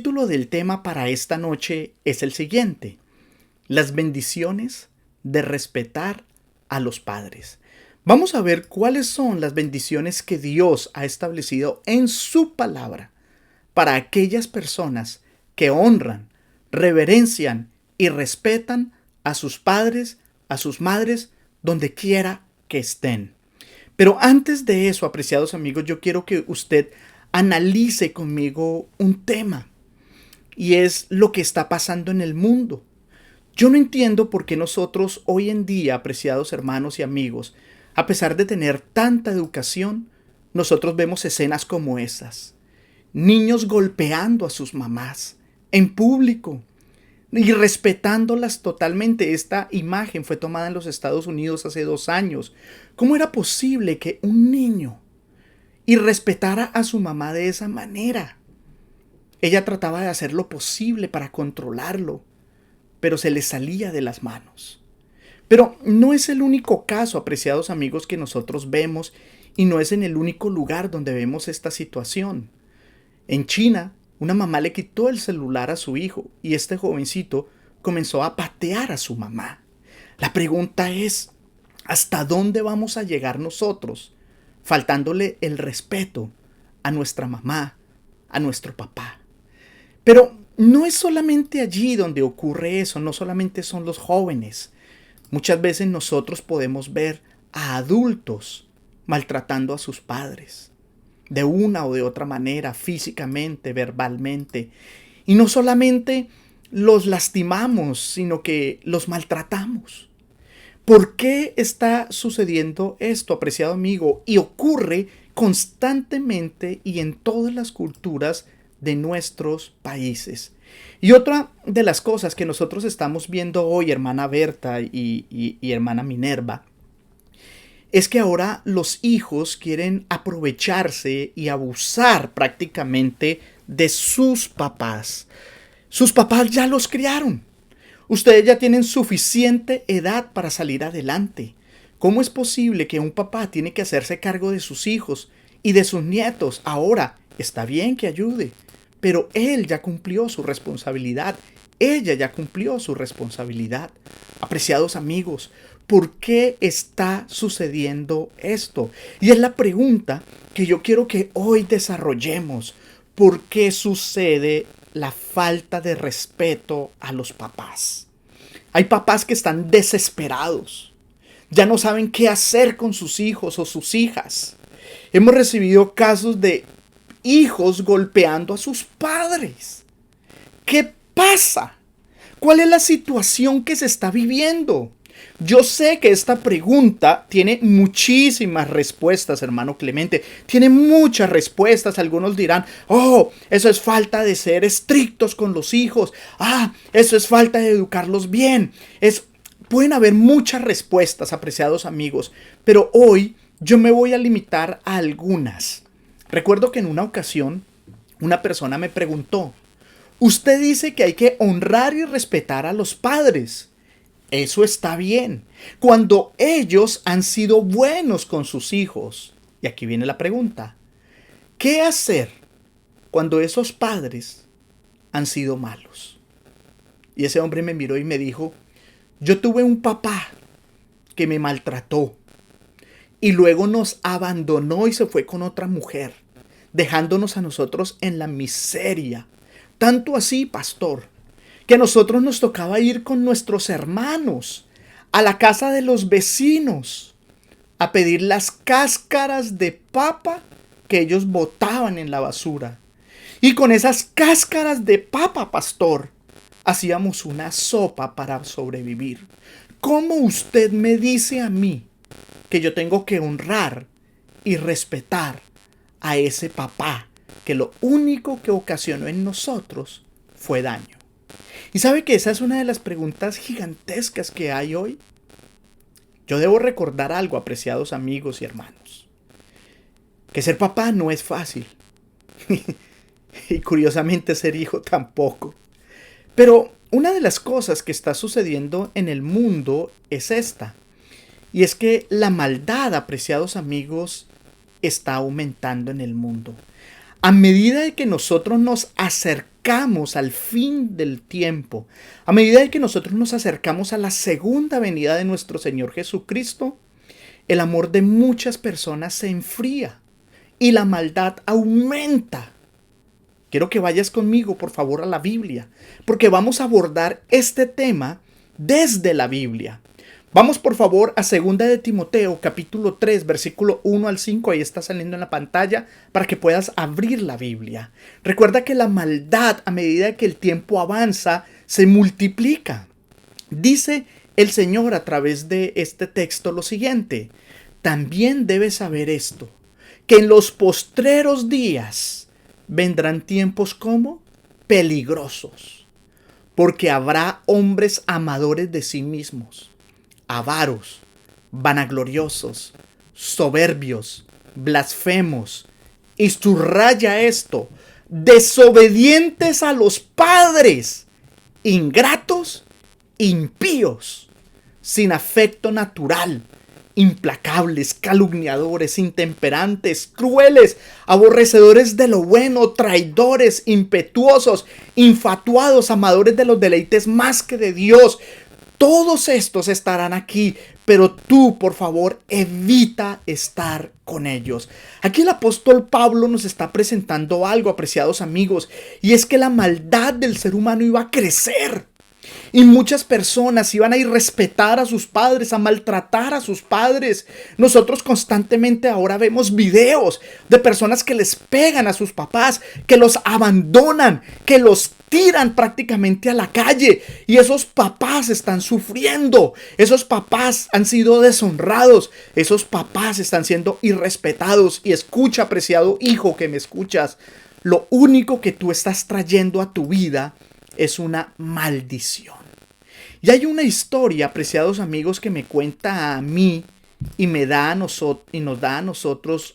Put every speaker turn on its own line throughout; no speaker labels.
El título del tema para esta noche es el siguiente: las bendiciones de respetar a los padres. Vamos a ver cuáles son las bendiciones que Dios ha establecido en su palabra para aquellas personas que honran, reverencian y respetan a sus padres, a sus madres, donde quiera que estén. Pero antes de eso, apreciados amigos, yo quiero que usted analice conmigo un tema, y es lo que está pasando en el mundo. Yo no entiendo por qué nosotros hoy en día, apreciados hermanos y amigos, a pesar de tener tanta educación, nosotros vemos escenas como esas. Niños golpeando a sus mamás en público y respetándolas totalmente. Esta imagen fue tomada en los Estados Unidos hace 2 años. ¿Cómo era posible que un niño irrespetara a su mamá de esa manera? Ella trataba de hacer lo posible para controlarlo, pero se le salía de las manos. Pero no es el único caso, apreciados amigos, que nosotros vemos, y no es en el único lugar donde vemos esta situación. En China, una mamá le quitó el celular a su hijo y este jovencito comenzó a patear a su mamá. La pregunta es, ¿hasta dónde vamos a llegar nosotros, faltándole el respeto a nuestra mamá, a nuestro papá? Pero no es solamente allí donde ocurre eso, no solamente son los jóvenes. Muchas veces nosotros podemos ver a adultos maltratando a sus padres, de una o de otra manera, físicamente, verbalmente. Y no solamente los lastimamos, sino que los maltratamos. ¿Por qué está sucediendo esto, apreciado amigo? Y ocurre constantemente y en todas las culturas de nuestros países. Y otra de las cosas que nosotros estamos viendo hoy, hermana Berta y hermana Minerva, es que ahora los hijos quieren aprovecharse y abusar prácticamente de sus papás. Sus papás ya los criaron. Ustedes ya tienen suficiente edad para salir adelante. ¿Cómo es posible que un papá tiene que hacerse cargo de sus hijos y de sus nietos? Ahora, está bien que ayude, pero él ya cumplió su responsabilidad. Ella ya cumplió su responsabilidad. Apreciados amigos, ¿por qué está sucediendo esto? Y es la pregunta que yo quiero que hoy desarrollemos. ¿Por qué sucede la falta de respeto a los papás? Hay papás que están desesperados. Ya no saben qué hacer con sus hijos o sus hijas. Hemos recibido casos de hijos golpeando a sus padres. ¿Qué pasa? ¿Cuál es la situación que se está viviendo? Yo sé que esta pregunta tiene muchísimas respuestas, hermano Clemente. Tiene muchas respuestas. Algunos dirán, oh, eso es falta de ser estrictos con los hijos. Ah, eso es falta de educarlos bien. Pueden haber muchas respuestas, apreciados amigos, pero hoy yo me voy a limitar a algunas. Recuerdo que en una ocasión una persona me preguntó, usted dice que hay que honrar y respetar a los padres. Eso está bien, cuando ellos han sido buenos con sus hijos. Y aquí viene la pregunta, ¿qué hacer cuando esos padres han sido malos? Y ese hombre me miró y me dijo, yo tuve un papá que me maltrató y luego nos abandonó y se fue con otra mujer, dejándonos a nosotros en la miseria. Tanto así, pastor, que a nosotros nos tocaba ir con nuestros hermanos a la casa de los vecinos a pedir las cáscaras de papa que ellos botaban en la basura. Y con esas cáscaras de papa, pastor, hacíamos una sopa para sobrevivir. ¿Cómo usted me dice a mí que yo tengo que honrar y respetar a ese papá que lo único que ocasionó en nosotros fue daño? ¿Y sabe que esa es una de las preguntas gigantescas que hay hoy? Yo debo recordar algo, apreciados amigos y hermanos, que ser papá no es fácil. Y curiosamente ser hijo tampoco. Pero una de las cosas que está sucediendo en el mundo es esta. Y es que la maldad, apreciados amigos, está aumentando en el mundo. A medida de que nosotros nos acercamos acercamos al fin del tiempo, a medida que nosotros nos acercamos a la segunda venida de nuestro Señor Jesucristo, el amor de muchas personas se enfría y la maldad aumenta. Quiero que vayas conmigo, por favor, a la Biblia, porque vamos a abordar este tema desde la Biblia. Vamos, por favor, a 2 de Timoteo, capítulo 3, versículo 1 al 5. Ahí está saliendo en la pantalla para que puedas abrir la Biblia. Recuerda que la maldad, a medida que el tiempo avanza, se multiplica. Dice el Señor a través de este texto lo siguiente: también debes saber esto, que en los postreros días vendrán tiempos como peligrosos, porque habrá hombres amadores de sí mismos, avaros, vanagloriosos, soberbios, blasfemos, y subraya esto, desobedientes a los padres, ingratos, impíos, sin afecto natural, implacables, calumniadores, intemperantes, crueles, aborrecedores de lo bueno, traidores, impetuosos, infatuados, amadores de los deleites más que de Dios. Todos estos estarán aquí, pero tú, por favor, evita estar con ellos. Aquí el apóstol Pablo nos está presentando algo, apreciados amigos, y es que la maldad del ser humano iba a crecer. Y muchas personas iban a irrespetar a sus padres, a maltratar a sus padres. Nosotros constantemente ahora vemos videos de personas que les pegan a sus papás, que los abandonan, que los tiran prácticamente a la calle. Y esos papás están sufriendo. Esos papás han sido deshonrados. Esos papás están siendo irrespetados. Y escucha, apreciado hijo que me escuchas, lo único que tú estás trayendo a tu vida es una maldición. Y hay una historia, apreciados amigos, que me cuenta a mí y nos da a nosotros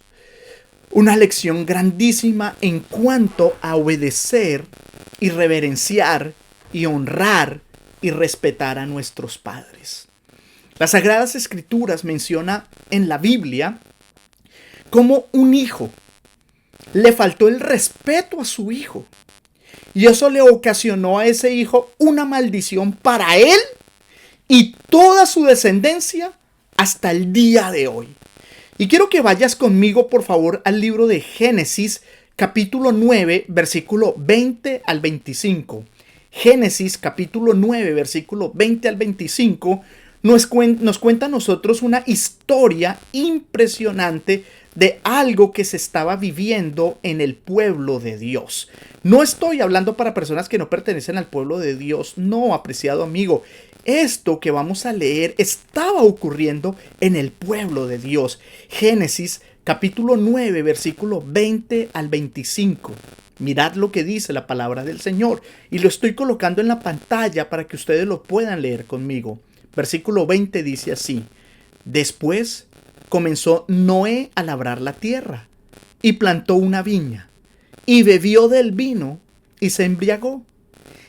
una lección grandísima en cuanto a obedecer y reverenciar y honrar y respetar a nuestros padres. Las Sagradas Escrituras menciona en la Biblia cómo un hijo le faltó el respeto a su hijo. Y eso le ocasionó a ese hijo una maldición para él y toda su descendencia hasta el día de hoy. Y quiero que vayas conmigo, por favor, al libro de Génesis, capítulo 9, versículo 20 al 25. Génesis, capítulo 9, versículo 20 al 25, nos cuenta a nosotros una historia impresionante de algo que se estaba viviendo en el pueblo de Dios. No estoy hablando para personas que no pertenecen al pueblo de Dios, no, apreciado amigo. Esto que vamos a leer estaba ocurriendo en el pueblo de Dios. Génesis capítulo 9, versículo 20 al 25. Mirad lo que dice la palabra del Señor y lo estoy colocando en la pantalla para que ustedes lo puedan leer conmigo. Versículo 20 dice así: después comenzó Noé a labrar la tierra y plantó una viña y bebió del vino y se embriagó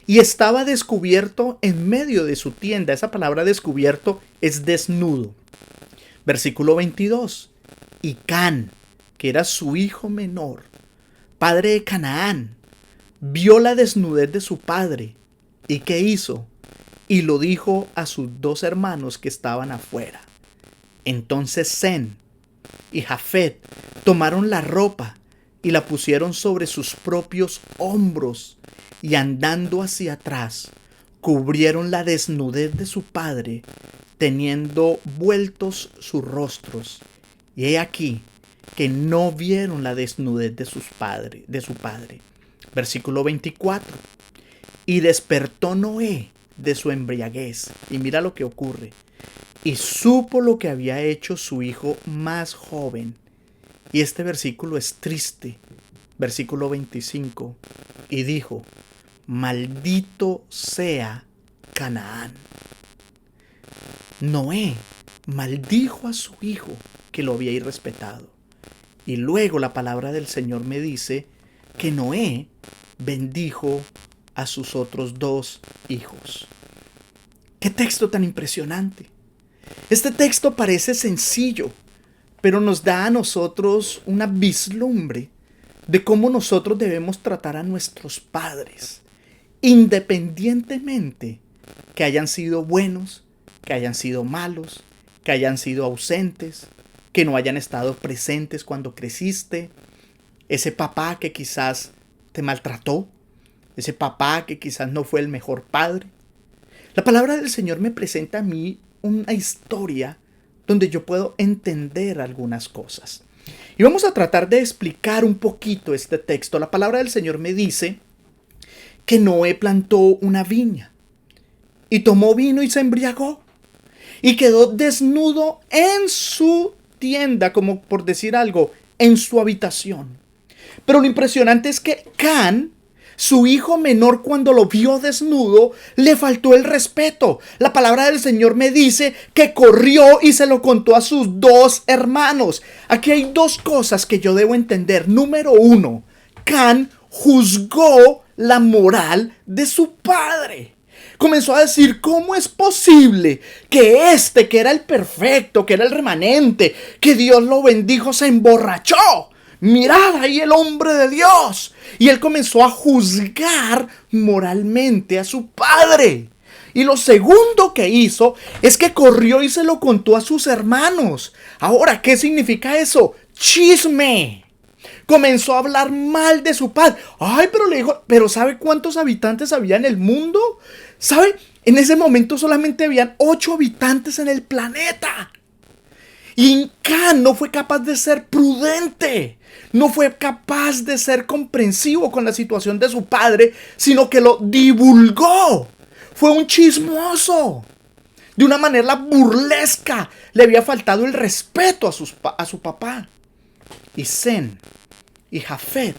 y estaba descubierto en medio de su tienda. Esa palabra descubierto es desnudo. Versículo 22. Y Can, que era su hijo menor, padre de Canaán, vio la desnudez de su padre. ¿Y qué hizo? Y lo dijo a sus dos hermanos que estaban afuera. Entonces Sem y Jafet tomaron la ropa y la pusieron sobre sus propios hombros y andando hacia atrás cubrieron la desnudez de su padre, teniendo vueltos sus rostros. Y he aquí que no vieron la desnudez de su padre. Versículo 24. Y despertó Noé de su embriaguez. Y mira lo que ocurre. Y supo lo que había hecho su hijo más joven. Y este versículo es triste. Versículo 25. Y dijo: maldito sea Canaán. Noé maldijo a su hijo que lo había irrespetado. Y luego la palabra del Señor me dice que Noé bendijo a sus otros dos hijos. ¡Qué texto tan impresionante! Este texto parece sencillo, pero nos da a nosotros una vislumbre de cómo nosotros debemos tratar a nuestros padres, independientemente que hayan sido buenos, que hayan sido malos, que hayan sido ausentes, que no hayan estado presentes cuando creciste, ese papá que quizás te maltrató, ese papá que quizás no fue el mejor padre. La palabra del Señor me presenta a mí una historia donde yo puedo entender algunas cosas. Y vamos a tratar de explicar un poquito este texto. La palabra del Señor me dice que Noé plantó una viña y tomó vino y se embriagó y quedó desnudo en su tienda, como por decir algo, en su habitación. Pero lo impresionante es que Can, su hijo menor, cuando lo vio desnudo, le faltó el respeto. La palabra del Señor me dice que corrió y se lo contó a sus dos hermanos. Aquí hay dos cosas que yo debo entender. Número uno, Can juzgó la moral de su padre. Comenzó a decir, ¿cómo es posible que este, que era el perfecto, que era el remanente, que Dios lo bendijo, se emborrachó? Mirad ahí el hombre de Dios. Y él comenzó a juzgar moralmente a su padre. Y lo segundo que hizo es que corrió y se lo contó a sus hermanos. Ahora, ¿qué significa eso? Chisme. Comenzó a hablar mal de su padre. Ay, pero le dijo, ¿pero sabe cuántos habitantes había en el mundo? ¿Sabe? En ese momento solamente habían 8 habitantes en el planeta. Y Can no fue capaz de ser prudente, no fue capaz de ser comprensivo con la situación de su padre, sino que lo divulgó. Fue un chismoso. De una manera burlesca, le había faltado el respeto a su papá. Y Sem y Jafet,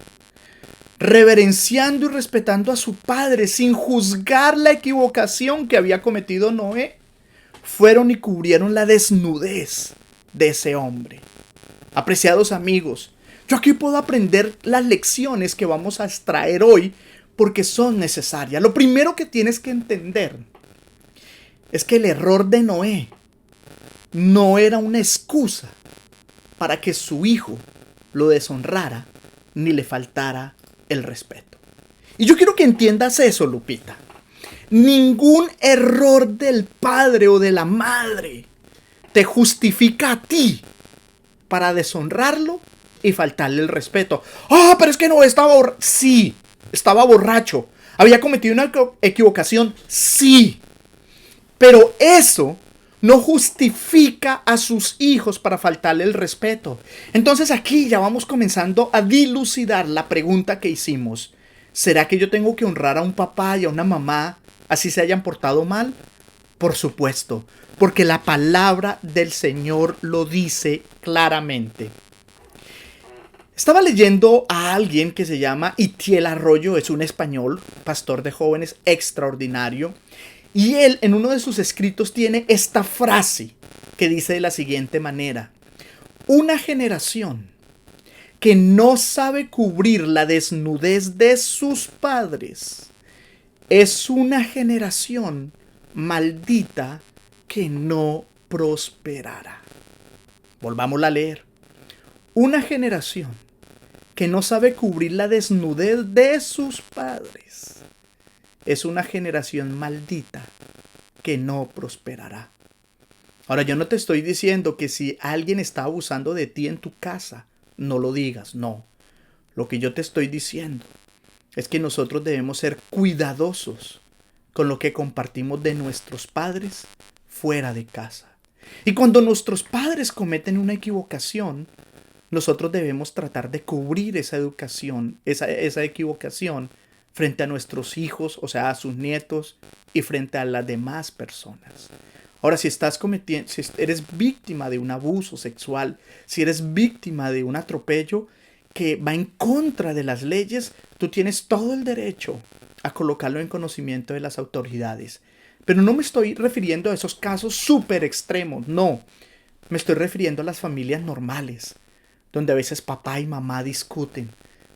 reverenciando y respetando a su padre sin juzgar la equivocación que había cometido Noé, fueron y cubrieron la desnudez de ese hombre. Apreciados amigos, yo aquí puedo aprender las lecciones que vamos a extraer hoy porque son necesarias. Lo primero que tienes que entender es que el error de Noé no era una excusa para que su hijo lo deshonrara ni le faltara el respeto. Y yo quiero que entiendas eso, Lupita. Ningún error del padre o de la madre te justifica a ti para deshonrarlo y faltarle el respeto. Pero es que no, estaba borracho. Sí, estaba borracho. Había cometido una equivocación. Sí. Pero eso no justifica a sus hijos para faltarle el respeto. Entonces aquí ya vamos comenzando a dilucidar la pregunta que hicimos. ¿Será que yo tengo que honrar a un papá y a una mamá así se hayan portado mal? Por supuesto, porque la palabra del Señor lo dice claramente. Estaba leyendo a alguien que se llama Itiel Arroyo, es un español, pastor de jóvenes extraordinario, y él en uno de sus escritos tiene esta frase que dice de la siguiente manera: una generación que no sabe cubrir la desnudez de sus padres es una generación maldita que no prosperará. Volvámosla a leer. Una generación que no sabe cubrir la desnudez de sus padres es una generación maldita que no prosperará. Ahora, yo no te estoy diciendo que si alguien está abusando de ti en tu casa, no lo digas, no. Lo que yo te estoy diciendo es que nosotros debemos ser cuidadosos con lo que compartimos de nuestros padres fuera de casa. Y cuando nuestros padres cometen una equivocación, nosotros debemos tratar de cubrir esa equivocación frente a nuestros hijos, o sea, a sus nietos y frente a las demás personas. Ahora, si eres víctima de un abuso sexual, si eres víctima de un atropello que va en contra de las leyes, tú tienes todo el derecho a colocarlo en conocimiento de las autoridades. Pero no me estoy refiriendo a esos casos súper extremos, no. Me estoy refiriendo a las familias normales, donde a veces papá y mamá discuten,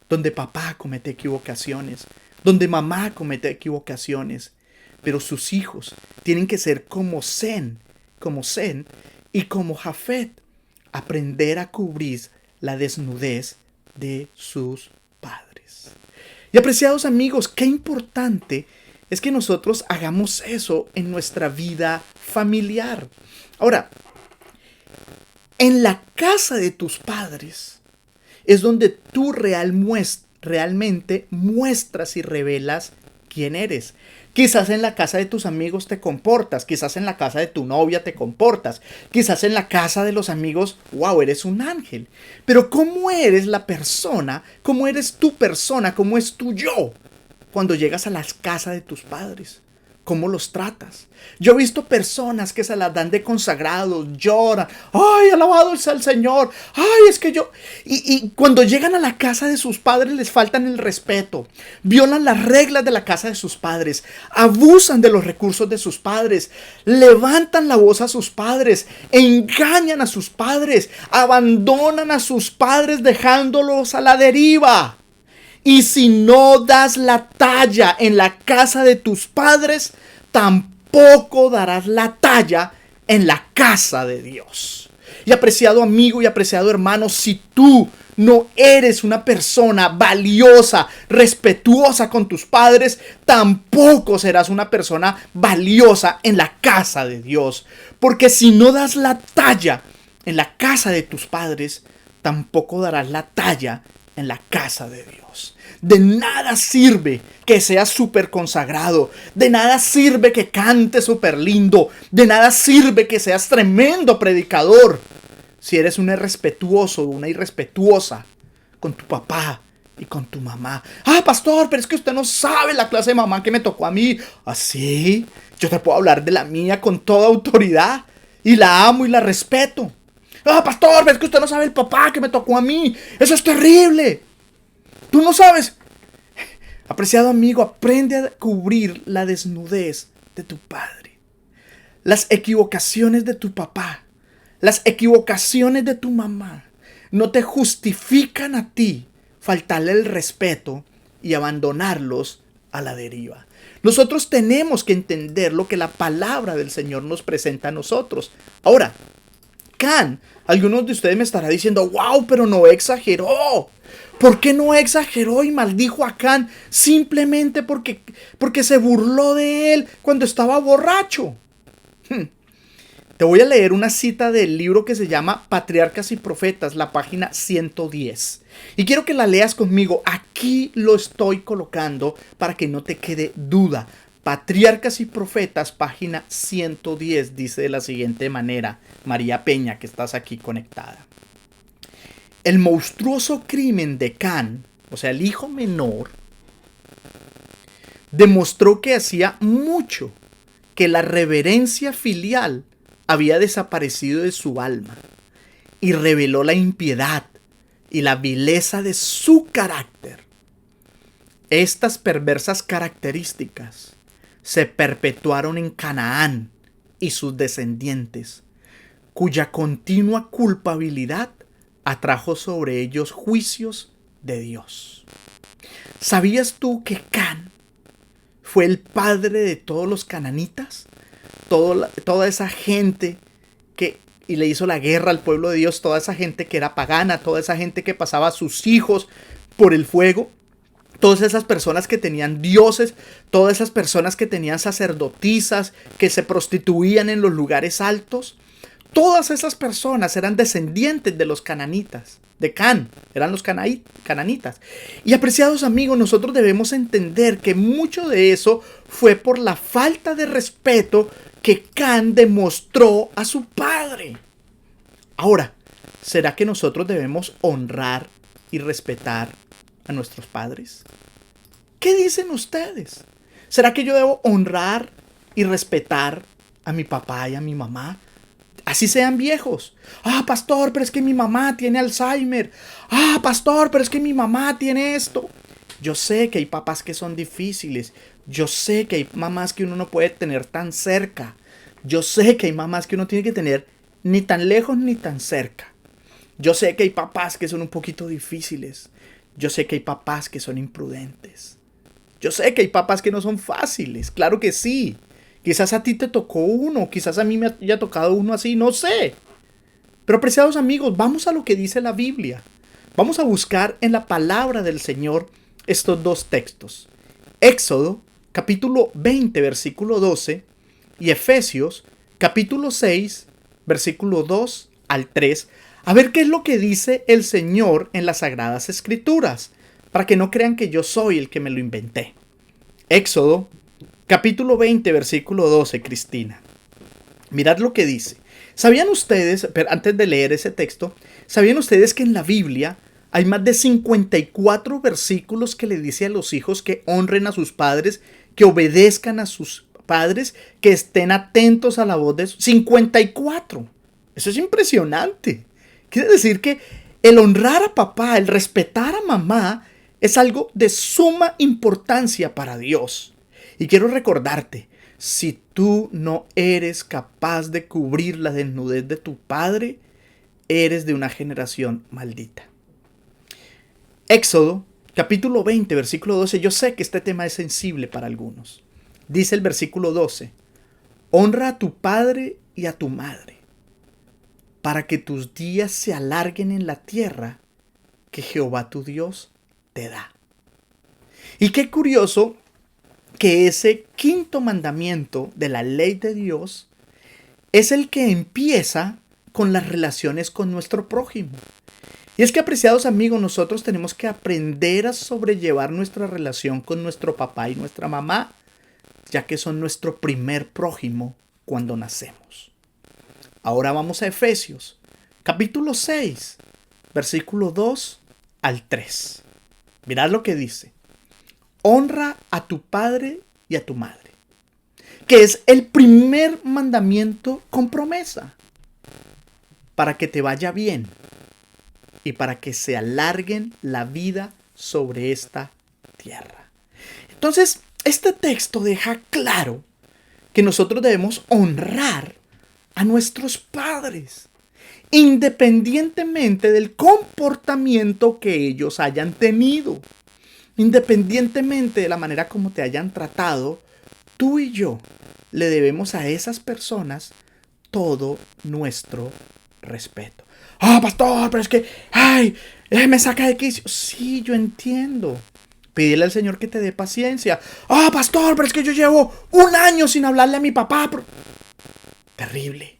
donde papá comete equivocaciones, donde mamá comete equivocaciones, pero sus hijos tienen que ser como Sem y como Jafet, aprender a cubrir la desnudez de sus padres. Y apreciados amigos, qué importante es que nosotros hagamos eso en nuestra vida familiar. Ahora, en la casa de tus padres es donde tú realmente muestras y revelas quién eres. Quizás en la casa de tus amigos te comportas, quizás en la casa de tu novia te comportas, quizás en la casa de los amigos, wow, eres un ángel. Pero ¿cómo eres la persona? ¿Cómo eres tu persona? ¿Cómo es tu yo cuando llegas a la casa de tus padres? ¿Cómo los tratas? Yo he visto personas que se las dan de consagrados, lloran. ¡Ay, alabado sea el Señor! ¡Ay, es que yo! Y cuando llegan a la casa de sus padres les faltan el respeto. Violan las reglas de la casa de sus padres. Abusan de los recursos de sus padres. Levantan la voz a sus padres. Engañan a sus padres. Abandonan a sus padres dejándolos a la deriva. Y si no das la talla en la casa de tus padres, tampoco darás la talla en la casa de Dios. Y apreciado amigo y apreciado hermano, si tú no eres una persona valiosa, respetuosa con tus padres, tampoco serás una persona valiosa en la casa de Dios. Porque si no das la talla en la casa de tus padres, tampoco darás la talla en la casa de Dios. De nada sirve que seas súper consagrado. De nada sirve que cantes súper lindo. De nada sirve que seas tremendo predicador si eres un irrespetuoso o una irrespetuosa con tu papá y con tu mamá. Ah, pastor, pero es que usted no sabe la clase de mamá que me tocó a mí. ¿Así? Yo te puedo hablar de la mía con toda autoridad. Y la amo y la respeto. Ah, pastor, pero es que usted no sabe el papá que me tocó a mí. Eso es terrible. Tú no sabes. Apreciado amigo, aprende a cubrir la desnudez de tu padre. Las equivocaciones de tu papá. Las equivocaciones de tu mamá. No te justifican a ti faltarle el respeto y abandonarlos a la deriva. Nosotros tenemos que entender lo que la palabra del Señor nos presenta a nosotros. Ahora, Can, algunos de ustedes me estarán diciendo, wow, pero no exageró. ¿Por qué no exageró y maldijo a Can? Simplemente porque se burló de él cuando estaba borracho. Te voy a leer una cita del libro que se llama Patriarcas y Profetas, la página 110. Y quiero que la leas conmigo. Aquí lo estoy colocando para que no te quede duda. Patriarcas y Profetas, página 110, dice de la siguiente manera. María Peña, que estás aquí conectada. El monstruoso crimen de Can, o sea, el hijo menor, demostró que hacía mucho que la reverencia filial había desaparecido de su alma y reveló la impiedad y la vileza de su carácter. Estas perversas características se perpetuaron en Canaán y sus descendientes, cuya continua culpabilidad atrajo sobre ellos juicios de Dios. ¿Sabías tú que Can fue el padre de todos los cananitas? Toda esa gente y le hizo la guerra al pueblo de Dios, toda esa gente que era pagana, toda esa gente que pasaba a sus hijos por el fuego, todas esas personas que tenían dioses, todas esas personas que tenían sacerdotisas, que se prostituían en los lugares altos. Todas esas personas eran descendientes de los cananitas, de Can, eran los cananitas. Y apreciados amigos, nosotros debemos entender que mucho de eso fue por la falta de respeto que Can demostró a su padre. Ahora, ¿será que nosotros debemos honrar y respetar a nuestros padres? ¿Qué dicen ustedes? ¿Será que yo debo honrar y respetar a mi papá y a mi mamá? Así sean viejos. Ah, pastor, pero es que mi mamá tiene Alzheimer. Ah, pastor, pero es que mi mamá tiene esto. Yo sé que hay papás que son difíciles. Yo sé que hay mamás que uno no puede tener tan cerca. Yo sé que hay mamás que uno tiene que tener ni tan lejos ni tan cerca. Yo sé que hay papás que son un poquito difíciles. Yo sé que hay papás que son imprudentes. Yo sé que hay papás que no son fáciles. Claro que sí. Quizás a ti te tocó uno, quizás a mí me haya tocado uno así, no sé. Pero apreciados amigos, vamos a lo que dice la Biblia. Vamos a buscar en la palabra del Señor estos dos textos. Éxodo, capítulo 20, versículo 12, y Efesios, capítulo 6, versículo 2 al 3, a ver qué es lo que dice el Señor en las Sagradas Escrituras, para que no crean que yo soy el que me lo inventé. Éxodo, capítulo 20, versículo 12, Cristina. Mirad lo que dice. ¿Sabían ustedes, pero antes de leer ese texto, sabían ustedes que en la Biblia hay más de 54 versículos que le dice a los hijos que honren a sus padres, que obedezcan a sus padres, que estén atentos a la voz de sus... 54. Eso es impresionante. Quiere decir que el honrar a papá, el respetar a mamá, es algo de suma importancia para Dios. Y quiero recordarte, si tú no eres capaz de cubrir la desnudez de tu padre, eres de una generación maldita. Éxodo, capítulo 20, versículo 12. Yo sé que este tema es sensible para algunos. Dice el versículo 12. Honra a tu padre y a tu madre, para que tus días se alarguen en la tierra que Jehová tu Dios te da. Y qué curioso que ese quinto mandamiento de la ley de Dios es el que empieza con las relaciones con nuestro prójimo. Y es que, apreciados amigos, nosotros tenemos que aprender a sobrellevar nuestra relación con nuestro papá y nuestra mamá, ya que son nuestro primer prójimo cuando nacemos. Ahora vamos a Efesios, capítulo 6, versículo 2 al 3. Mirad lo que dice. Honra a tu padre y a tu madre, que es el primer mandamiento con promesa, para que te vaya bien y para que se alarguen la vida sobre esta tierra. Entonces, este texto deja claro que nosotros debemos honrar a nuestros padres, independientemente del comportamiento que ellos hayan tenido. Independientemente de la manera como te hayan tratado, tú y yo le debemos a esas personas todo nuestro respeto. Pastor, pero es que, me saca de quicio. Sí, yo entiendo. Pídele al Señor que te dé paciencia. Pastor, pero es que yo llevo 1 año sin hablarle a mi papá. Terrible.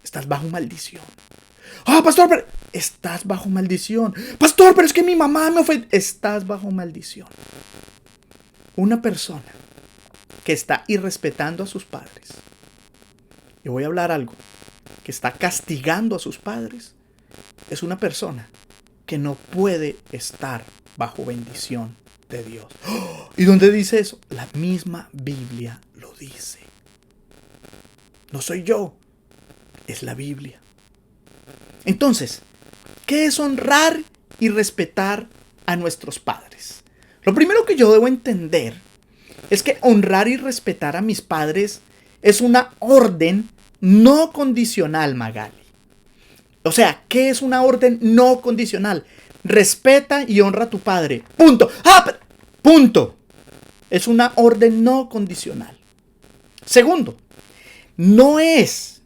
Estás bajo maldición. Pastor, pero... Estás bajo maldición. Pastor, pero es que mi mamá me ofendió. Estás bajo maldición. Una persona que está irrespetando a sus padres. Yo voy a hablar algo. Que está castigando a sus padres. Es una persona que no puede estar bajo bendición de Dios. ¿Y dónde dice eso? La misma Biblia lo dice. No soy yo. Es la Biblia. Entonces, ¿qué es honrar y respetar a nuestros padres? Lo primero que yo debo entender es que honrar y respetar a mis padres es una orden no condicional, Magali. O sea, ¿qué es una orden no condicional? Respeta y honra a tu padre. Punto. Punto. Es una orden no condicional. Segundo, no es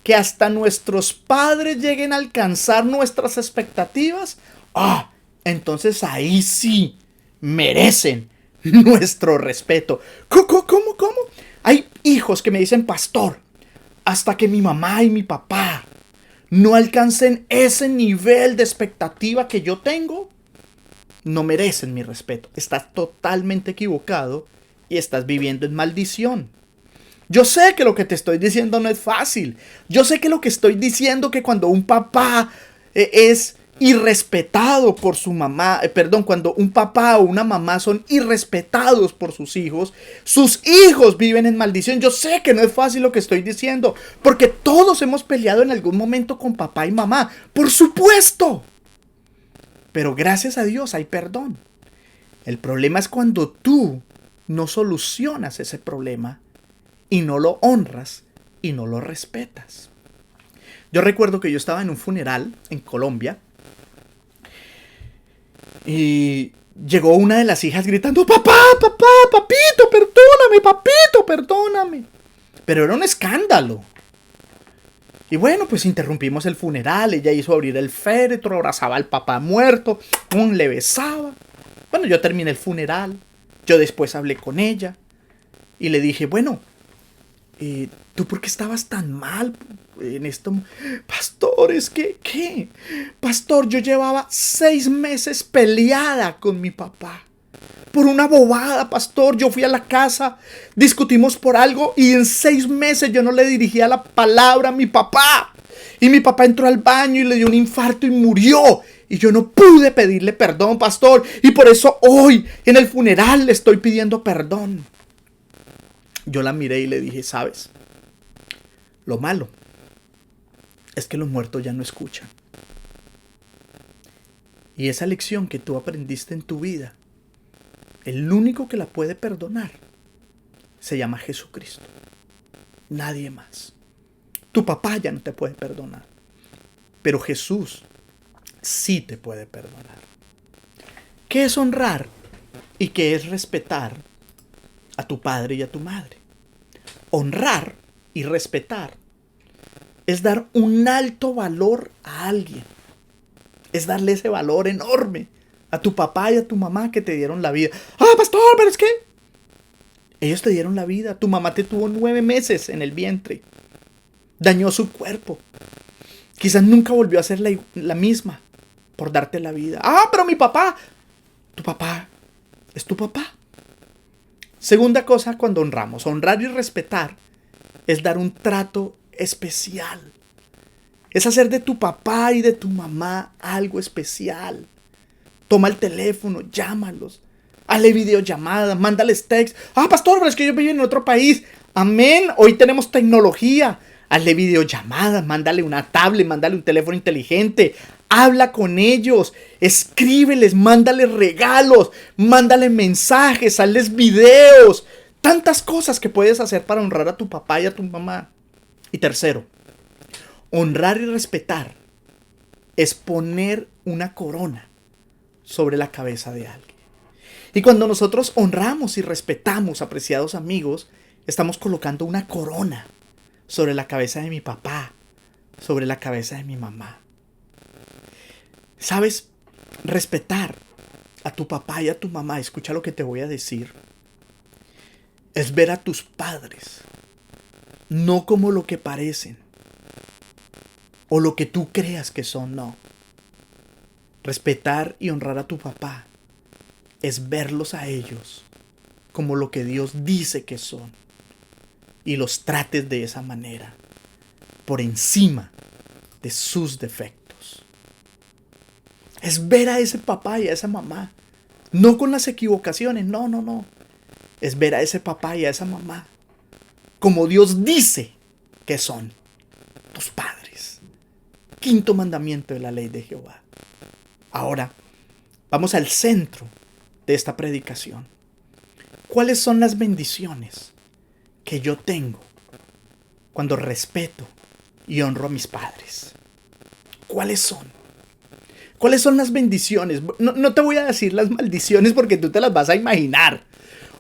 que hasta nuestros padres lleguen a alcanzar nuestras expectativas, entonces ahí sí merecen nuestro respeto. ¿Cómo? Hay hijos que me dicen, pastor, hasta que mi mamá y mi papá no alcancen ese nivel de expectativa que yo tengo, no merecen mi respeto. Estás totalmente equivocado y estás viviendo en maldición. Yo sé que lo que te estoy diciendo no es fácil. Yo sé que lo que estoy diciendo que cuando un papá es irrespetado por su mamá, cuando un papá o una mamá son irrespetados por sus hijos viven en maldición. Yo sé que no es fácil lo que estoy diciendo, porque todos hemos peleado en algún momento con papá y mamá, por supuesto. Pero gracias a Dios hay perdón. El problema es cuando tú no solucionas ese problema y no lo honras y no lo respetas. Yo recuerdo que yo estaba en un funeral en Colombia y llegó una de las hijas gritando, papito, perdóname, papito, perdóname. Pero era un escándalo. Y bueno, pues interrumpimos el funeral. Ella hizo abrir el féretro, abrazaba al papá muerto, le besaba. Bueno, yo terminé el funeral. Yo después hablé con ella y le dije, bueno, ¿tú por qué estabas tan mal en esto? Pastor, es que, ¿qué? Pastor, yo llevaba 6 meses peleada con mi papá. Por una bobada, pastor. Yo fui a la casa, discutimos por algo y en 6 meses yo no le dirigía la palabra a mi papá. Y mi papá entró al baño y le dio un infarto y murió. Y yo no pude pedirle perdón, pastor. Y por eso hoy en el funeral le estoy pidiendo perdón. Yo la miré y le dije, ¿sabes? Lo malo es que los muertos ya no escuchan. Y esa lección que tú aprendiste en tu vida, el único que la puede perdonar se llama Jesucristo. Nadie más. Tu papá ya no te puede perdonar. Pero Jesús sí te puede perdonar. ¿Qué es honrar y qué es respetar a tu padre y a tu madre? Honrar y respetar es dar un alto valor a alguien. Es darle ese valor enorme a tu papá y a tu mamá que te dieron la vida. ¡Ah, pastor, pero es que! Ellos te dieron la vida. Tu mamá te tuvo 9 meses en el vientre. Dañó su cuerpo. Quizás nunca volvió a ser la misma por darte la vida. ¡Ah, pero mi papá! Tu papá es tu papá. Segunda cosa cuando honramos. Honrar y respetar es dar un trato especial. Es hacer de tu papá y de tu mamá algo especial. Toma el teléfono, llámalos. Hazle videollamadas, mándales text. Ah, pastor, pero es que yo vivo en otro país. Amén, hoy tenemos tecnología. Hazle videollamadas, mándale una tablet, mándale un teléfono inteligente. Habla con ellos, escríbeles, mándales regalos, mándales mensajes, hazles videos. Tantas cosas que puedes hacer para honrar a tu papá y a tu mamá. Y tercero, honrar y respetar es poner una corona sobre la cabeza de alguien. Y cuando nosotros honramos y respetamos, apreciados amigos, estamos colocando una corona sobre la cabeza de mi papá, sobre la cabeza de mi mamá. ¿Sabes? Respetar a tu papá y a tu mamá, escucha lo que te voy a decir, es ver a tus padres no como lo que parecen o lo que tú creas que son, no. Respetar y honrar a tu papá es verlos a ellos como lo que Dios dice que son y los trates de esa manera, por encima de sus defectos. Es ver a ese papá y a esa mamá, no con las equivocaciones, no. Es ver a ese papá y a esa mamá como Dios dice que son tus padres. Quinto mandamiento de la ley de Jehová. Ahora, vamos al centro de esta predicación. ¿Cuáles son las bendiciones que yo tengo cuando respeto y honro a mis padres? ¿Cuáles son? ¿Cuáles son las bendiciones? No te voy a decir las maldiciones porque tú te las vas a imaginar.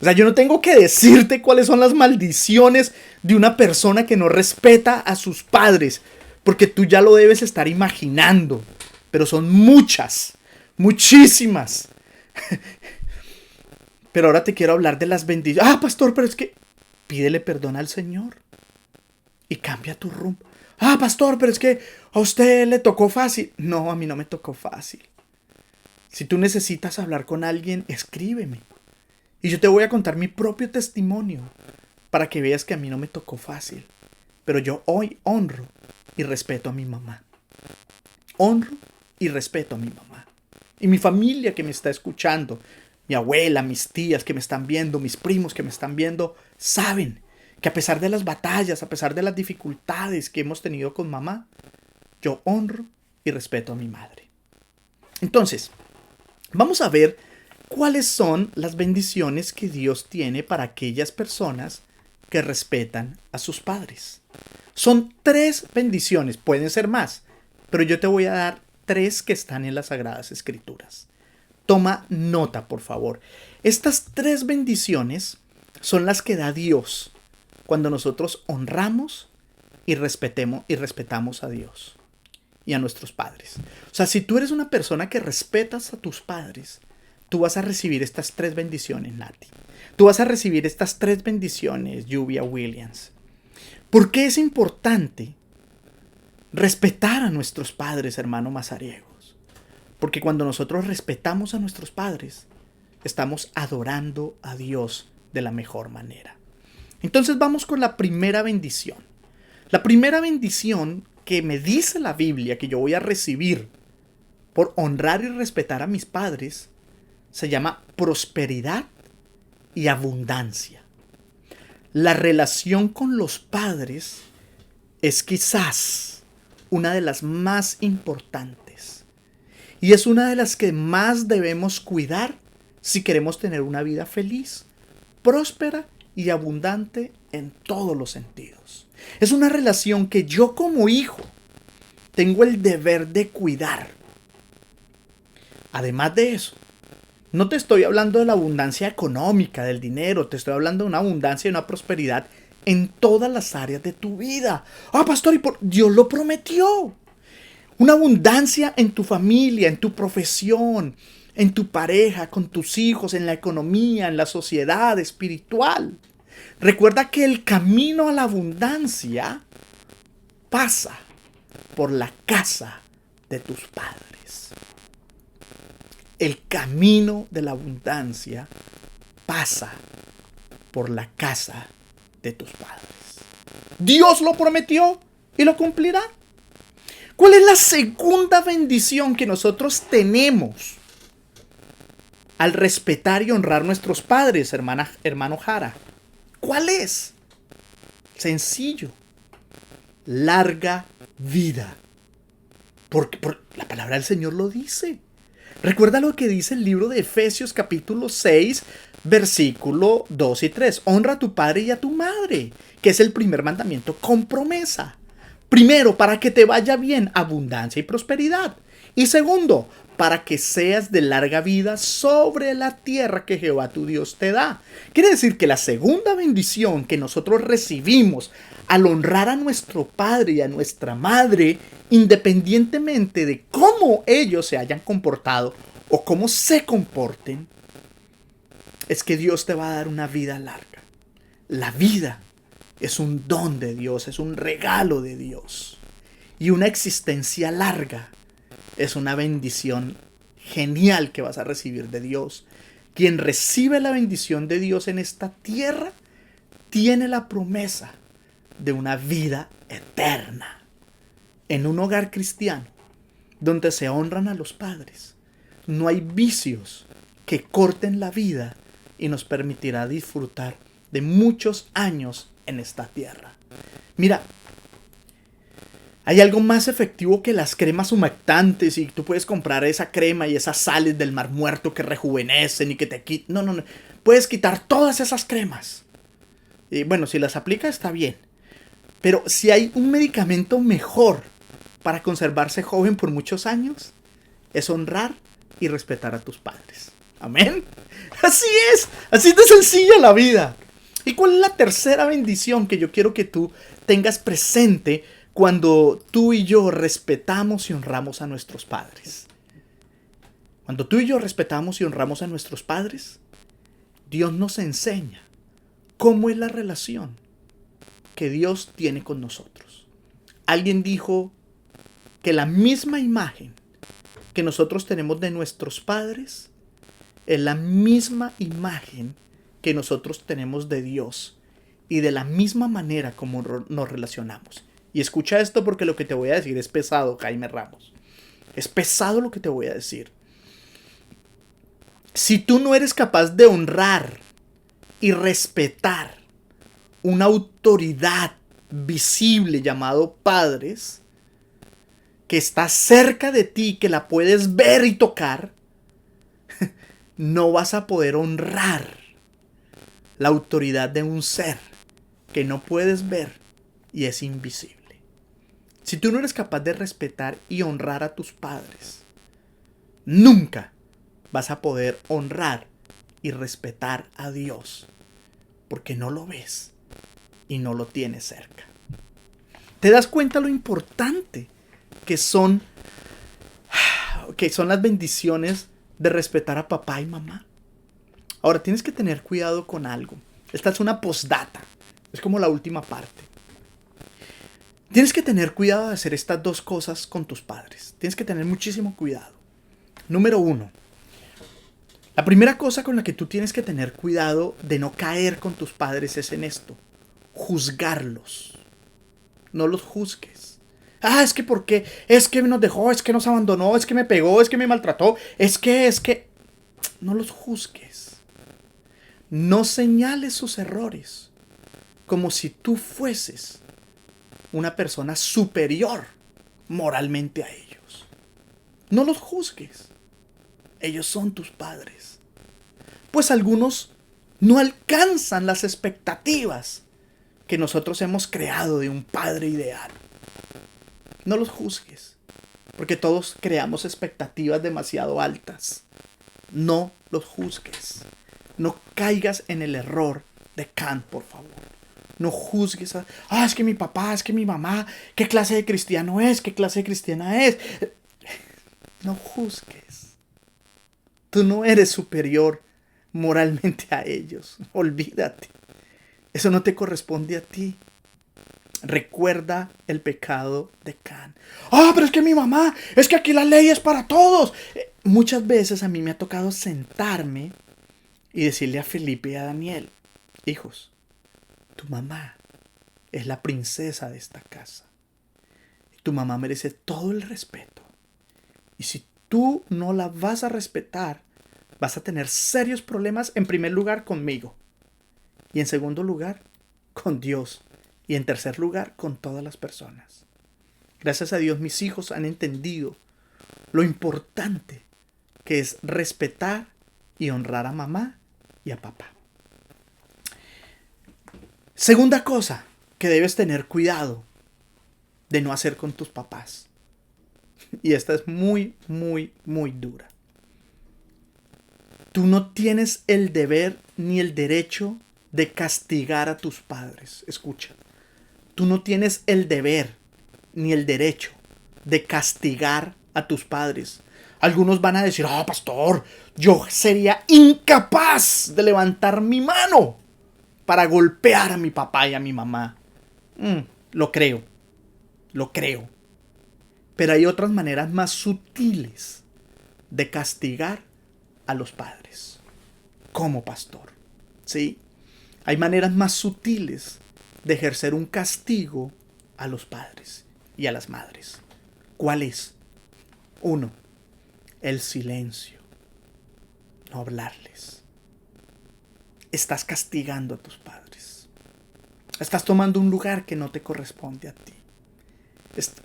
O sea, yo no tengo que decirte cuáles son las maldiciones de una persona que no respeta a sus padres, porque tú ya lo debes estar imaginando. Pero son muchas, muchísimas. Pero ahora te quiero hablar de las bendiciones. Ah, pastor, pero es que pídele perdón al Señor y cambia tu rumbo. Ah, pastor, pero es que a usted le tocó fácil. No, a mí no me tocó fácil. Si tú necesitas hablar con alguien, escríbeme. Y yo te voy a contar mi propio testimonio para que veas que a mí no me tocó fácil. Pero yo hoy honro y respeto a mi mamá. Honro y respeto a mi mamá. Y mi familia que me está escuchando, mi abuela, mis tías que me están viendo, mis primos que me están viendo, saben que a pesar de las batallas, a pesar de las dificultades que hemos tenido con mamá, yo honro y respeto a mi madre. Entonces, vamos a ver cuáles son las bendiciones que Dios tiene para aquellas personas que respetan a sus padres. Son 3 bendiciones, pueden ser más, pero yo te voy a dar 3 que están en las Sagradas Escrituras. Toma nota, por favor. Estas 3 bendiciones son las que da Dios cuando nosotros honramos y respetamos a Dios y a nuestros padres. O sea, si tú eres una persona que respetas a tus padres, tú vas a recibir estas 3 bendiciones, Nati. Tú vas a recibir estas 3 bendiciones, Lluvia Williams. ¿Por qué es importante respetar a nuestros padres, hermano Mazariegos? Porque cuando nosotros respetamos a nuestros padres, estamos adorando a Dios de la mejor manera. Entonces vamos con la primera bendición. La primera bendición que me dice la Biblia que yo voy a recibir por honrar y respetar a mis padres se llama prosperidad y abundancia. La relación con los padres es quizás una de las más importantes y es una de las que más debemos cuidar si queremos tener una vida feliz, próspera y abundante en todos los sentidos. Es una relación que yo como hijo tengo el deber de cuidar. Además de eso, no te estoy hablando de la abundancia económica, del dinero, te estoy hablando de una abundancia y una prosperidad en todas las áreas de tu vida. Ah, pastor, Dios lo prometió. Una abundancia en tu familia, en tu profesión, en tu pareja, con tus hijos, en la economía, en la sociedad espiritual. Recuerda que el camino a la abundancia pasa por la casa de tus padres. El camino de la abundancia pasa por la casa de tus padres. Dios lo prometió y lo cumplirá. ¿Cuál es la segunda bendición que nosotros tenemos al respetar y honrar a nuestros padres, hermano Jara? ¿Cuál es? Sencillo. Larga vida. Porque la palabra del Señor lo dice. Recuerda lo que dice el libro de Efesios capítulo 6, versículo 2 y 3. Honra a tu padre y a tu madre, que es el primer mandamiento con promesa. Primero, para que te vaya bien, abundancia y prosperidad. Y segundo, para que seas de larga vida sobre la tierra que Jehová tu Dios te da. Quiere decir que la segunda bendición que nosotros recibimos al honrar a nuestro padre y a nuestra madre, independientemente de cómo ellos se hayan comportado o cómo se comporten, es que Dios te va a dar una vida larga. La vida es un don de Dios, es un regalo de Dios. Y una existencia larga es una bendición genial que vas a recibir de Dios. Quien recibe la bendición de Dios en esta tierra tiene la promesa de una vida eterna. En un hogar cristiano, donde se honran a los padres, no hay vicios que corten la vida y nos permitirá disfrutar de muchos años en esta tierra. Mira, hay algo más efectivo que las cremas humectantes y tú puedes comprar esa crema y esas sales del Mar Muerto que rejuvenecen y que te quitan. No. Puedes quitar todas esas cremas. Y bueno, si las aplicas está bien. Pero si hay un medicamento mejor para conservarse joven por muchos años, es honrar y respetar a tus padres. Amén. Así es. Así de sencilla la vida. ¿Y cuál es la tercera bendición que yo quiero que tú tengas presente cuando tú y yo respetamos y honramos a nuestros padres? Cuando tú y yo respetamos y honramos a nuestros padres, Dios nos enseña cómo es la relación que Dios tiene con nosotros. Alguien dijo que la misma imagen que nosotros tenemos de nuestros padres es la misma imagen que nosotros tenemos de Dios y de la misma manera como nos relacionamos. Y escucha esto porque lo que te voy a decir es pesado, Jaime Ramos. Es pesado lo que te voy a decir. Si tú no eres capaz de honrar y respetar una autoridad visible llamado padres, que está cerca de ti, que la puedes ver y tocar, no vas a poder honrar la autoridad de un ser que no puedes ver y es invisible. Si tú no eres capaz de respetar y honrar a tus padres, nunca vas a poder honrar y respetar a Dios, porque no lo ves y no lo tienes cerca. ¿Te das cuenta lo importante que son, las bendiciones de respetar a papá y mamá? Ahora tienes que tener cuidado con algo. Esta es una postdata. Es como la última parte. Tienes que tener cuidado de hacer estas dos cosas con tus padres. Tienes que tener muchísimo cuidado. Número 1. La primera cosa con la que tú tienes que tener cuidado de no caer con tus padres es en esto. Juzgarlos. No los juzgues. Es que ¿por qué? Es que nos dejó, es que nos abandonó, es que me pegó, es que me maltrató, es que... No los juzgues. No señales sus errores como si tú fueses una persona superior moralmente a ellos. No los juzgues. Ellos son tus padres. Pues algunos no alcanzan las expectativas que nosotros hemos creado de un padre ideal. No los juzgues, porque todos creamos expectativas demasiado altas. No los juzgues. No caigas en el error de Kant, por favor. No juzgues es que mi papá, es que mi mamá, ¿qué clase de cristiano es? ¿Qué clase de cristiana es? No juzgues. Tú no eres superior moralmente a ellos. Olvídate. Eso no te corresponde a ti. Recuerda el pecado de Can. Pero es que mi mamá, es que aquí la ley es para todos. Muchas veces a mí me ha tocado sentarme y decirle a Felipe y a Daniel: hijos, tu mamá es la princesa de esta casa. Tu mamá merece todo el respeto. Y si tú no la vas a respetar, vas a tener serios problemas, en primer lugar conmigo, y en segundo lugar con Dios, y en tercer lugar con todas las personas. Gracias a Dios mis hijos han entendido lo importante que es respetar y honrar a mamá y a papá. Segunda cosa que debes tener cuidado de no hacer con tus papás. Y esta es muy, muy, muy dura. Tú no tienes el deber ni el derecho de castigar a tus padres. Escucha. Tú no tienes el deber ni el derecho de castigar a tus padres. Algunos van a decir: pastor, yo sería incapaz de levantar mi mano para golpear a mi papá y a mi mamá. Lo creo. Pero hay otras maneras más sutiles de castigar a los padres, como pastor. ¿Sí? Hay maneras más sutiles de ejercer un castigo a los padres y a las madres. ¿Cuál es? 1. El silencio. No hablarles. Estás castigando a tus padres. Estás tomando un lugar que no te corresponde a ti.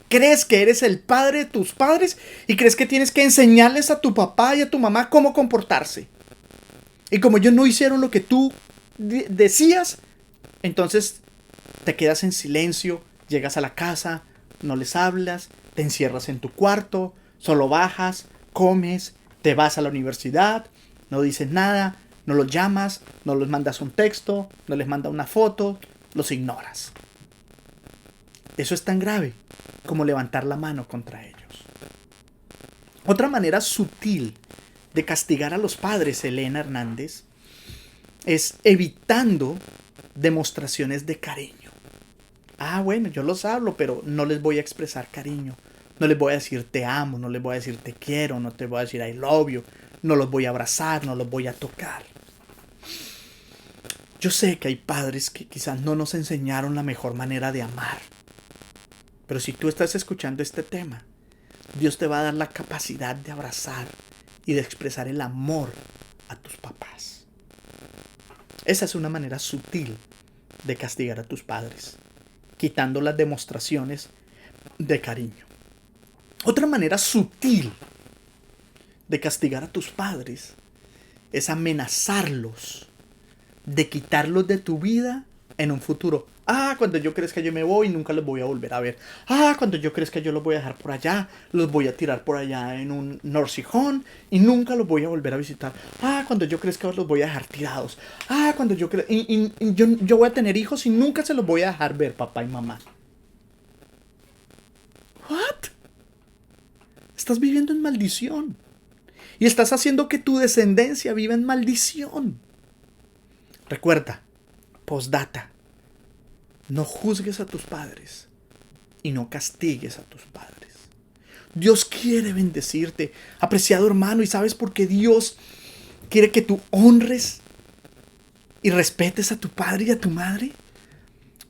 Crees que eres el padre de tus padres y crees que tienes que enseñarles a tu papá y a tu mamá cómo comportarse. Y como ellos no hicieron lo que tú decías, entonces te quedas en silencio, llegas a la casa, no les hablas, te encierras en tu cuarto, solo bajas, comes, te vas a la universidad, no dices nada, no los llamas, no les mandas un texto, no les mandas una foto, los ignoras. Eso es tan grave como levantar la mano contra ellos. Otra manera sutil de castigar a los padres, Elena Hernández, es evitando demostraciones de cariño. Bueno, yo los hablo, pero no les voy a expresar cariño. No les voy a decir te amo, no les voy a decir te quiero, no te voy a decir I love you, no los voy a abrazar, no los voy a tocar. Yo sé que hay padres que quizás no nos enseñaron la mejor manera de amar. Pero si tú estás escuchando este tema, Dios te va a dar la capacidad de abrazar y de expresar el amor a tus papás. Esa es una manera sutil de castigar a tus padres, quitando las demostraciones de cariño. Otra manera sutil de castigar a tus padres es amenazarlos de quitarlos de tu vida en un futuro. Cuando yo crezca yo me voy y nunca los voy a volver a ver. Cuando yo crezca yo los voy a dejar por allá, los voy a tirar por allá en un nursing home y nunca los voy a volver a visitar. Cuando yo crezca los voy a dejar tirados. Cuando yo crezca yo voy a tener hijos y nunca se los voy a dejar ver, papá y mamá. estás viviendo en maldición. Y estás haciendo que tu descendencia viva en maldición. Recuerda, postdata, no juzgues a tus padres y no castigues a tus padres. Dios quiere bendecirte, apreciado hermano, y ¿sabes por qué Dios quiere que tú honres y respetes a tu padre y a tu madre?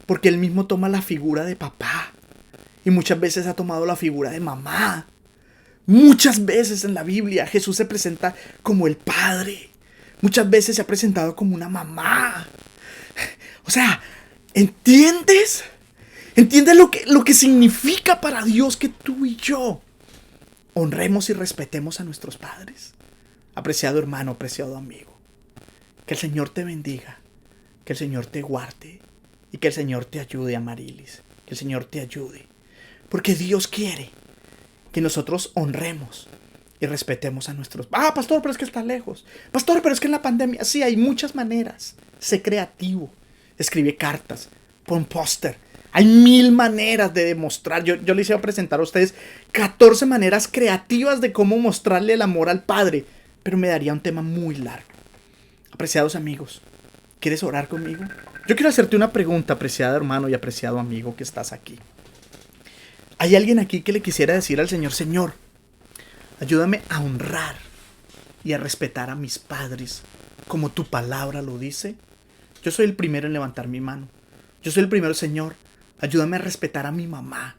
Porque Él mismo toma la figura de papá y muchas veces ha tomado la figura de mamá. Muchas veces en la Biblia Jesús se presenta como el Padre. Muchas veces se ha presentado como una mamá. O sea, ¿entiendes? ¿Entiendes lo que significa para Dios que tú y yo honremos y respetemos a nuestros padres? Apreciado hermano, apreciado amigo, que el Señor te bendiga, que el Señor te guarde y que el Señor te ayude, Amarilis, que el Señor te ayude. Porque Dios quiere que nosotros honremos y respetemos a nuestros... pastor, pero es que está lejos. Pastor, pero es que en la pandemia... Sí, hay muchas maneras. Sé creativo. Escribe cartas. Pon póster. Hay 1000 maneras de demostrar. Yo les iba a presentar a ustedes 14 maneras creativas de cómo mostrarle el amor al Padre. Pero me daría un tema muy largo. Apreciados amigos, ¿quieres orar conmigo? Yo quiero hacerte una pregunta, apreciado hermano y apreciado amigo que estás aquí. ¿Hay alguien aquí que le quisiera decir al Señor, Señor, ayúdame a honrar y a respetar a mis padres como tu palabra lo dice? Yo soy el primero en levantar mi mano. Yo soy el primero, Señor, ayúdame a respetar a mi mamá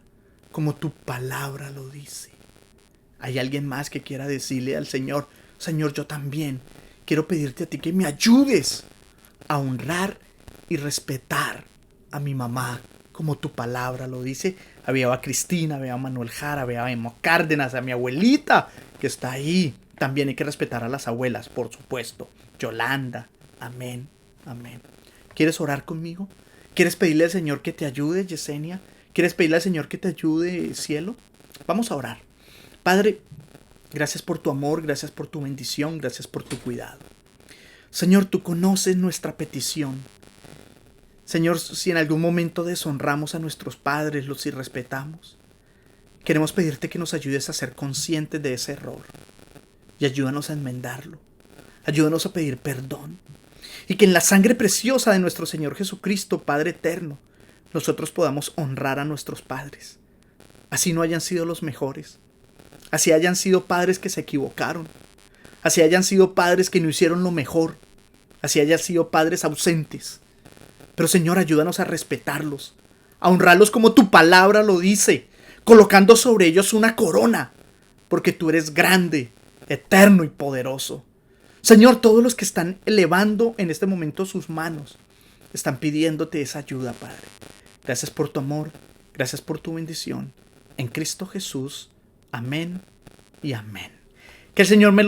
como tu palabra lo dice. ¿Hay alguien más que quiera decirle al Señor, Señor, yo también quiero pedirte a ti que me ayudes a honrar y respetar a mi mamá como tu palabra lo dice? Había a Cristina, había a Manuel Jara, había a Emma Cárdenas, a mi abuelita que está ahí. También hay que respetar a las abuelas, por supuesto. Yolanda, amén, amén. ¿Quieres orar conmigo? ¿Quieres pedirle al Señor que te ayude, Yesenia? ¿Quieres pedirle al Señor que te ayude, cielo? Vamos a orar. Padre, gracias por tu amor, gracias por tu bendición, gracias por tu cuidado. Señor, tú conoces nuestra petición. Señor, si en algún momento deshonramos a nuestros padres, los irrespetamos, queremos pedirte que nos ayudes a ser conscientes de ese error y ayúdanos a enmendarlo. Ayúdanos a pedir perdón y que en la sangre preciosa de nuestro Señor Jesucristo, Padre eterno, nosotros podamos honrar a nuestros padres. Así no hayan sido los mejores, así hayan sido padres que se equivocaron, así hayan sido padres que no hicieron lo mejor, así hayan sido padres ausentes. Pero Señor, ayúdanos a respetarlos, a honrarlos como tu palabra lo dice, colocando sobre ellos una corona, porque tú eres grande, eterno y poderoso. Señor, todos los que están elevando en este momento sus manos, están pidiéndote esa ayuda, Padre. Gracias por tu amor, gracias por tu bendición. En Cristo Jesús, amén y amén. Que el Señor me lo